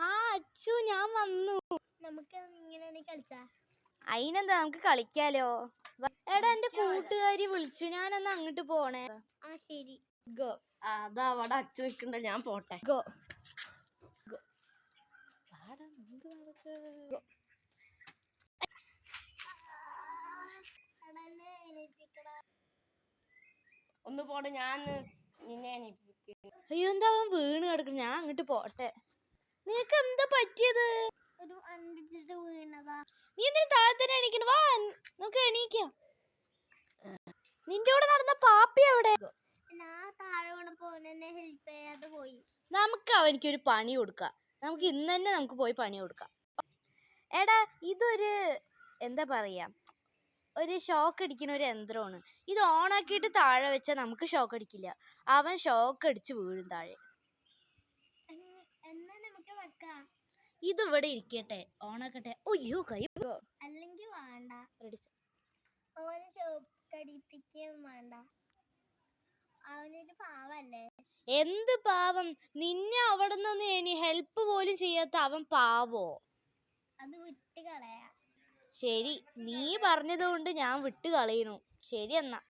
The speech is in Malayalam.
ആ അച്ചു ഞാൻ വന്നു. നമുക്ക് ഇങ്ങനെ കളിച്ചാ അയിനെന്താ, നമുക്ക് കളിക്കാലോ. എടാ എന്റെ കൂട്ടുകാരി വിളിച്ചു, ഞാനൊന്ന് അങ്ങോട്ട് പോണേ. ആ ശരി. ഗോ. അതാ അവിടെ അച്ചു വെക്കണ്ട, ഞാൻ പോട്ടെ. ഗോ. ഒന്ന് പോട്ടെ, ഞാൻ നിന്നെ അയ്യോ എന്താ അവൻ വീണ് കിടക്കുന്നു, ഞാൻ അങ്ങോട്ട് പോട്ടെ. നിനക്ക് എന്താ പറ്റിയത്? ഒരു അണ്ടിച്ചിട്ട് വീണതാ. നീ എന്തിനു താഴെ തന്നെ എണീക്കണം? വാ നമുക്ക് എണീക്കാം. നിന്റെ കൂടെ നടന്ന പാപ്പി എവിടെ? ഞാൻ താഴെ വീണ് പോന്നെ ഹെൽപ്പ് ചെയ്യാതെ പോയി. നമുക്ക് അവനിക്കൊരു പണി കൊടുക്കാം. നമുക്ക് ഇന്ന് തന്നെ നമുക്ക് പോയി പണി കൊടുക്കാം. എടാ ഇതൊരു എന്താ പറയാ, ഒരു ഷോക്ക് അടിക്കുന്ന ഒരു യന്ത്രമാണ്. ഇത് ഓണാക്കിയിട്ട് താഴെ വെച്ചാൽ നമുക്ക് ഷോക്ക് അടിക്കില്ല, അവൻ ഷോക്ക് അടിച്ച് വീഴും താഴെ. എന്നാ നമുക്ക് വെക്കാം. ഇതിവിടെ ഇരിക്കട്ടെ, ഓണാക്കട്ടെ. ഒയ്യോ കൈ. അല്ലെങ്കിൽ വേണ്ട, അവന് ഷോക്ക് അടിപ്പിക്കുകയും വേണ്ട. അവനൊരു പാവല്ലേ. എന്ത് പാവം? നിന്നെ അവിടെ നിന്ന് ഹെൽപ്പ് പോലും ചെയ്യാത്ത അവൻ പാവോ? അത് വിട്ട് കളയാ. ശരി, നീ പറഞ്ഞതുകൊണ്ട് ഞാൻ വിട്ട് കളയണു. ശരി എന്നാ.